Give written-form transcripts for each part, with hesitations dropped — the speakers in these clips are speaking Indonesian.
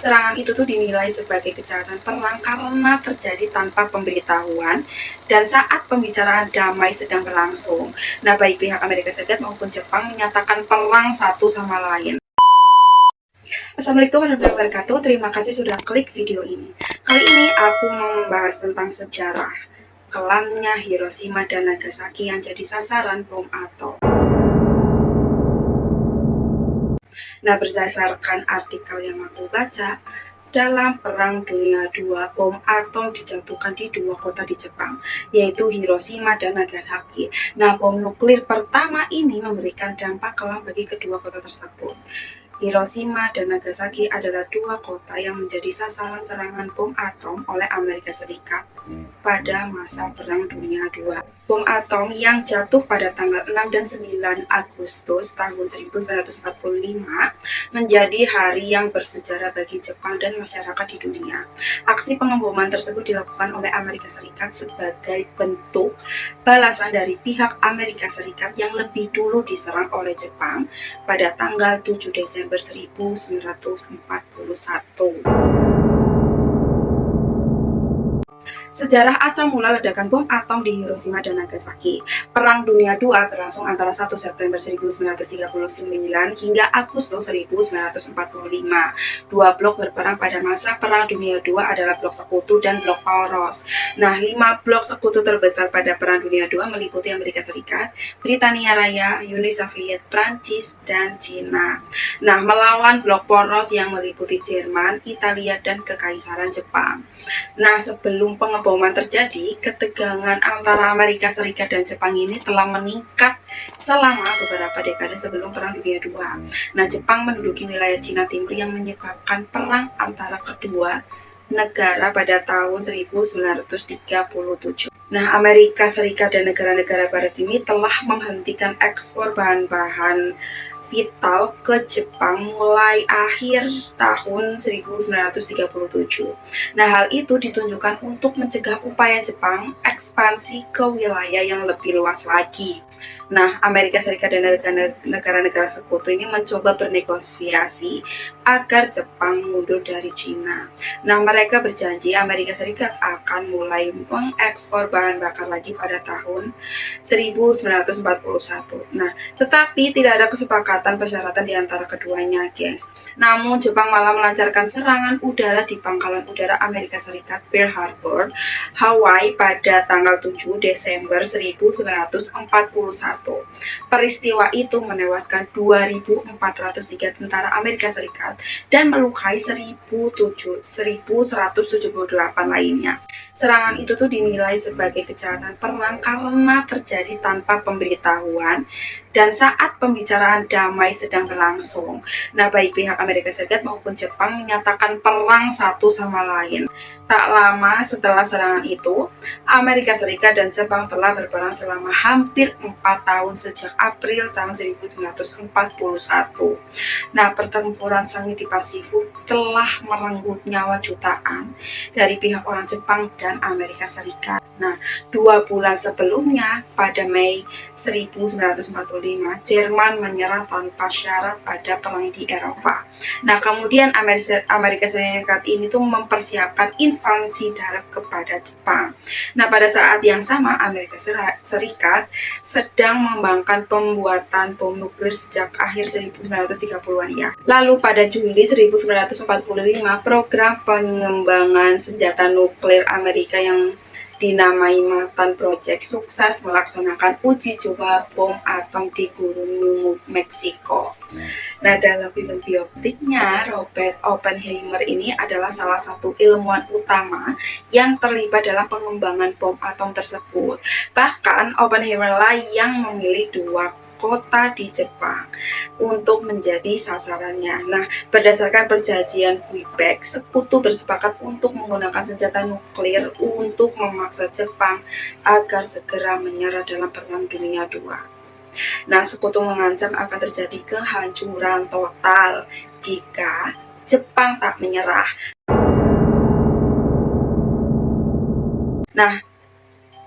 Serangan itu tuh dinilai sebagai kejahatan perang karena terjadi tanpa pemberitahuan dan saat pembicaraan damai sedang berlangsung. Nah, baik pihak Amerika Serikat maupun Jepang menyatakan perang satu sama lain. Assalamualaikum warahmatullahi wabarakatuh. Terima kasih sudah klik video ini. Kali ini aku mau membahas tentang sejarah kelamnya Hiroshima dan Nagasaki yang jadi sasaran bom atom. Nah, berdasarkan artikel yang aku baca, dalam Perang Dunia II, bom atom dijatuhkan di dua kota di Jepang, yaitu Hiroshima dan Nagasaki. Nah, bom nuklir pertama ini memberikan dampak kelam bagi kedua kota tersebut. Hiroshima dan Nagasaki adalah dua kota yang menjadi sasaran serangan bom atom oleh Amerika Serikat pada masa Perang Dunia II. Bom atom yang jatuh pada tanggal 6 dan 9 Agustus tahun 1945 menjadi hari yang bersejarah bagi Jepang dan masyarakat di dunia. Aksi pengeboman tersebut dilakukan oleh Amerika Serikat sebagai bentuk balasan dari pihak Amerika Serikat yang lebih dulu diserang oleh Jepang pada tanggal 7 Desember 1941. Sejarah asal mula ledakan bom atom di Hiroshima dan Nagasaki. Perang Dunia II berlangsung antara 1 September 1939 hingga Agustus 1945. Dua blok berperang pada masa Perang Dunia II adalah blok sekutu dan blok poros. Nah, 5 blok sekutu terbesar pada Perang Dunia II meliputi Amerika Serikat, Britania Raya, Uni Soviet, Prancis, dan Cina. Nah, melawan blok poros yang meliputi Jerman, Italia, dan Kekaisaran Jepang. Nah, sebelum pengeboman terjadi, ketegangan antara Amerika Serikat dan Jepang ini telah meningkat selama beberapa dekade sebelum Perang Dunia II. Nah, Jepang menduduki wilayah Cina Timur yang menyebabkan perang antara kedua negara pada tahun 1937. Nah, Amerika Serikat dan negara-negara barat ini telah menghentikan ekspor bahan-bahan vital ke Jepang mulai akhir tahun 1937. Nah, hal itu ditunjukkan untuk mencegah upaya Jepang ekspansi ke wilayah yang lebih luas lagi. Nah, Amerika Serikat dan negara-negara sekutu ini mencoba bernegosiasi agar Jepang mundur dari Cina. Nah, mereka berjanji Amerika Serikat akan mulai mengekspor bahan bakar lagi pada tahun 1941. Nah, tetapi tidak ada kesepakatan persyaratan di antara keduanya, guys. Namun, Jepang malah melancarkan serangan udara di pangkalan udara Amerika Serikat Pearl Harbor, Hawaii pada tanggal 7 Desember 1941. Peristiwa itu menewaskan 2.403 tentara Amerika Serikat dan melukai 1.178 lainnya. Serangan itu tuh dinilai sebagai kejahatan perang karena terjadi tanpa pemberitahuan dan saat pembicaraan damai sedang berlangsung. Nah, baik pihak Amerika Serikat maupun Jepang menyatakan perang satu sama lain. Tak lama setelah serangan itu, Amerika Serikat dan Jepang telah berperang selama hampir 4 tahun sejak April tahun 1941. Nah, pertempuran sengit di Pasifik telah merenggut nyawa jutaan dari pihak orang Jepang dan Amerika Serikat. Nah, 2 bulan sebelumnya, pada Mei 1945, Jerman menyerah tanpa syarat pada perang di Eropa. Nah, kemudian Amerika Serikat ini tuh mempersiapkan invasi darat kepada Jepang. Nah, pada saat yang sama, Amerika Serikat sedang mengembangkan pembuatan bom nuklir sejak akhir 1930-an ya. Lalu pada Juli 1945, program pengembangan senjata nuklir Amerika yang dinamai Manhattan Project sukses melaksanakan uji coba bom atom di Gurun New Mexico. Nah, dalam film biopiknya, Robert Oppenheimer ini adalah salah satu ilmuwan utama yang terlibat dalam pengembangan bom atom tersebut. Bahkan, Oppenheimer lah yang memilih 2 kota di Jepang untuk menjadi sasarannya. Nah, berdasarkan perjanjian Quebec, sekutu bersepakat untuk menggunakan senjata nuklir untuk memaksa Jepang agar segera menyerah dalam Perang Dunia II. Nah, sekutu mengancam akan terjadi kehancuran total jika Jepang tak menyerah. Nah,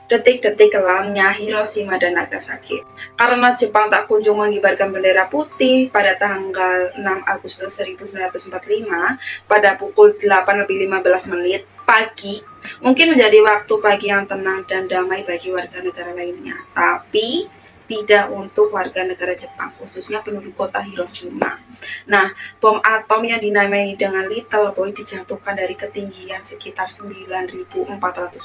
detik-detik kelamnya Hiroshima dan Nagasaki. Karena Jepang tak kunjung mengibarkan bendera putih pada tanggal 6 Agustus 1945 pada pukul 8:15 pagi, mungkin menjadi waktu pagi yang tenang dan damai bagi warga negara lainnya, tapi tidak untuk warga negara Jepang, khususnya penduduk kota Hiroshima. Nah, bom atom yang dinamai dengan Little Boy dijatuhkan dari ketinggian sekitar 9.400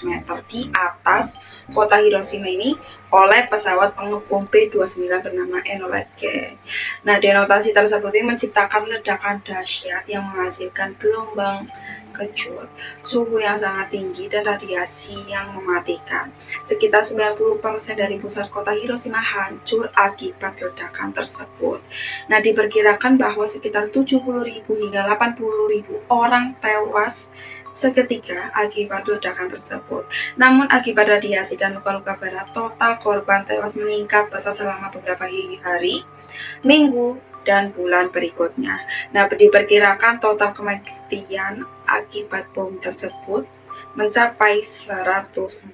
meter di atas kota Hiroshima ini oleh pesawat pengepung B-29 bernama Enola Gay. Nah, denotasi tersebut ini menciptakan ledakan dahsyat yang menghasilkan gelombang kejut, suhu yang sangat tinggi, dan radiasi yang mematikan. Sekitar 90% dari pusat kota Hiroshima hancur akibat ledakan tersebut. Nah, diperkirakan bahwa sekitar 70.000 hingga 80.000 orang tewas seketika akibat ledakan tersebut. Namun akibat radiasi dan luka-luka berat, total korban tewas meningkat pesat selama beberapa hari, minggu, dan bulan berikutnya. Nah, diperkirakan total kematian akibat bom tersebut mencapai 140.000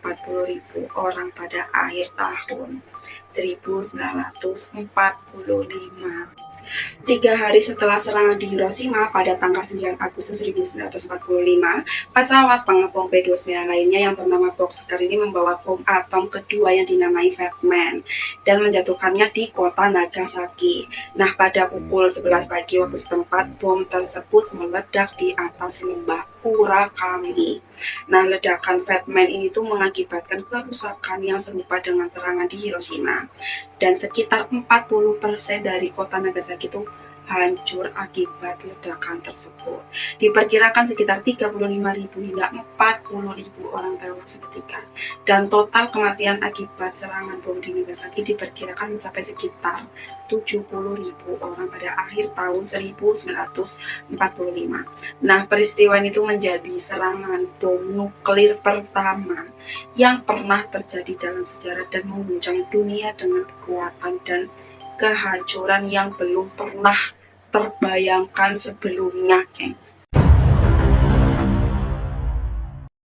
orang pada akhir tahun 1945. 3 hari setelah serangan di Hiroshima pada tanggal 9 Agustus 1945, pesawat pengepung B-29 lainnya yang bernama Boxcar ini membawa bom atom kedua yang dinamai Fat Man dan menjatuhkannya di kota Nagasaki. Nah, pada pukul 11 pagi waktu setempat, bom tersebut meledak di atas lembah Urakami. Nah, ledakan Fat Man ini tuh mengakibatkan kerusakan yang serupa dengan serangan di Hiroshima, dan sekitar 40% dari kota Nagasaki itu hancur akibat ledakan tersebut. Diperkirakan sekitar 35.000 hingga 40.000 orang tewas seketika, dan total kematian akibat serangan bom di Nagasaki diperkirakan mencapai sekitar 70.000 orang pada akhir tahun 1945. Nah, peristiwa itu menjadi serangan bom nuklir pertama yang pernah terjadi dalam sejarah dan mengguncang dunia dengan kekuatan dan kehancuran yang belum pernah terbayangkan sebelumnya, gengs.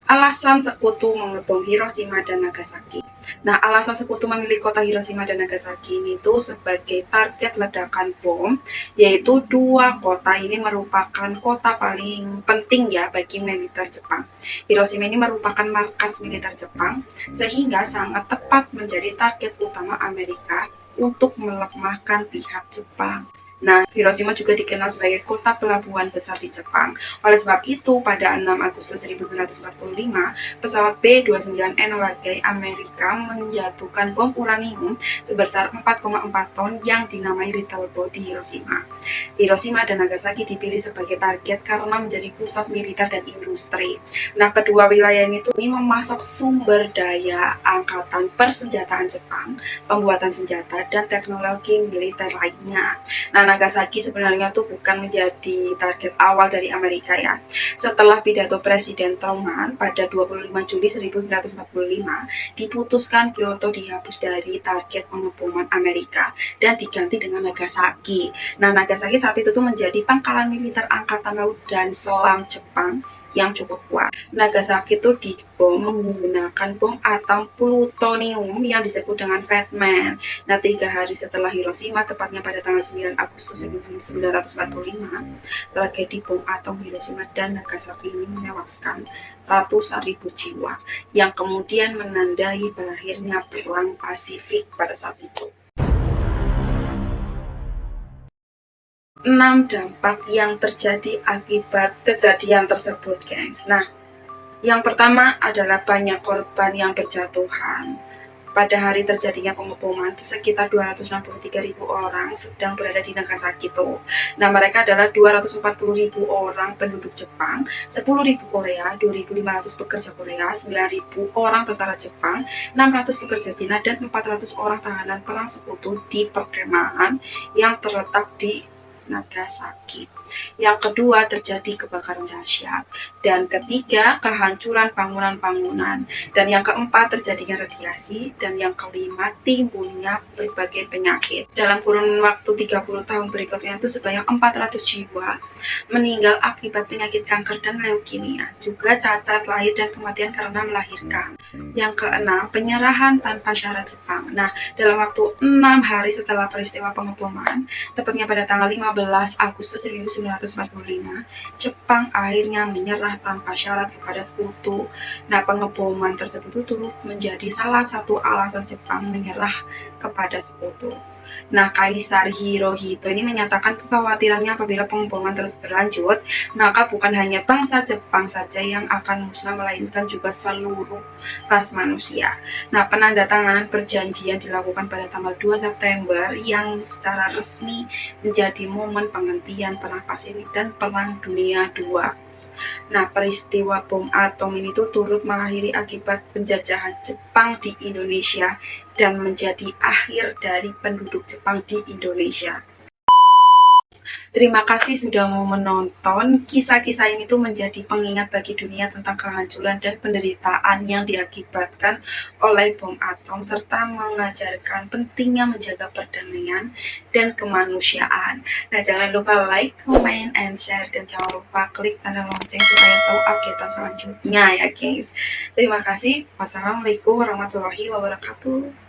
Alasan sekutu mengebom Hiroshima dan Nagasaki. Nah, alasan sekutu memilih kota Hiroshima dan Nagasaki ini tuh sebagai target ledakan bom, yaitu dua kota ini merupakan kota paling penting ya bagi militer Jepang. Hiroshima ini merupakan markas militer Jepang, sehingga sangat tepat menjadi target utama Amerika untuk melemahkan pihak Jepang. Nah, Hiroshima juga dikenal sebagai kota pelabuhan besar di Jepang. Oleh sebab itu, pada 6 Agustus 1945, pesawat B-29 Enola Gay Amerika menjatuhkan bom uranium sebesar 4,4 ton yang dinamai Little Boy di Hiroshima. Hiroshima dan Nagasaki dipilih sebagai target karena menjadi pusat militer dan industri. Nah, kedua wilayah ini memasok sumber daya angkatan persenjataan Jepang, pembuatan senjata, dan teknologi militer lainnya. Nah, Nagasaki sebenarnya tuh bukan menjadi target awal dari Amerika ya. Setelah pidato Presiden Truman pada 25 Juli 1945, diputuskan Kyoto dihapus dari target pengepungan Amerika dan diganti dengan Nagasaki. Nah, Nagasaki saat itu tuh menjadi pangkalan militer angkatan laut dan selam Jepang yang cukup kuat. Nagasaki itu dibom menggunakan bom atom plutonium yang disebut dengan Fat Man. Nah, 3 hari setelah Hiroshima, tepatnya pada tanggal 9 Agustus 1945, tragedi bom atom Hiroshima dan Nagasaki ini menewaskan ratusan ribu jiwa, yang kemudian menandai berakhirnya Perang Pasifik pada saat itu. 6 dampak yang terjadi akibat kejadian tersebut, gengs. Nah, yang pertama adalah banyak korban yang berjatuhan. Pada hari terjadinya pengeboman, sekitar 263.000 orang sedang berada di Nagasaki itu. Nah, mereka adalah 240.000 orang penduduk Jepang, 10.000 Korea, 2.500 pekerja Korea, 9.000 orang tentara Jepang, 600 pekerja Cina, dan 400 orang tahanan perang sekutu di perkemahan yang terletak di Nagasaki. Yang kedua, terjadi kebakaran dahsyat. Dan ketiga, kehancuran bangunan-bangunan. Dan yang keempat, terjadinya radiasi. Dan yang kelima, timbulnya berbagai penyakit. Dalam kurun waktu 30 tahun berikutnya itu sebanyak 400 jiwa meninggal akibat penyakit kanker dan leukemia. Juga cacat lahir dan kematian karena melahirkan. Yang keenam, penyerahan tanpa syarat Jepang. Nah, dalam waktu 6 hari setelah peristiwa pengeboman, tepatnya pada tanggal 15 Agustus 1945, Jepang akhirnya menyerah tanpa syarat kepada Sekutu. Nah, pengeboman tersebut turut menjadi salah satu alasan Jepang menyerah kepada Sekutu. Nah, Kaisar Hirohito ini menyatakan kekhawatirannya apabila pengeboman terus berlanjut, maka bukan hanya bangsa Jepang saja yang akan musnah, melainkan juga seluruh ras manusia. Nah, penandatanganan perjanjian dilakukan pada tanggal 2 September yang secara resmi menjadi momen penghentian Perang Pasifik dan Perang Dunia II. Nah, peristiwa bom atom ini tuh turut mengakhiri akibat penjajahan Jepang di Indonesia dan menjadi akhir dari penduduk Jepang di Indonesia. Terima kasih sudah mau menonton. Kisah-kisah ini tuh menjadi pengingat bagi dunia tentang kehancuran dan penderitaan yang diakibatkan oleh bom atom, serta mengajarkan pentingnya menjaga perdamaian dan kemanusiaan. Nah, jangan lupa like, comment, and share, dan jangan lupa klik tanda lonceng supaya tahu updatean selanjutnya ya guys. Terima kasih. Wassalamualaikum warahmatullahi wabarakatuh.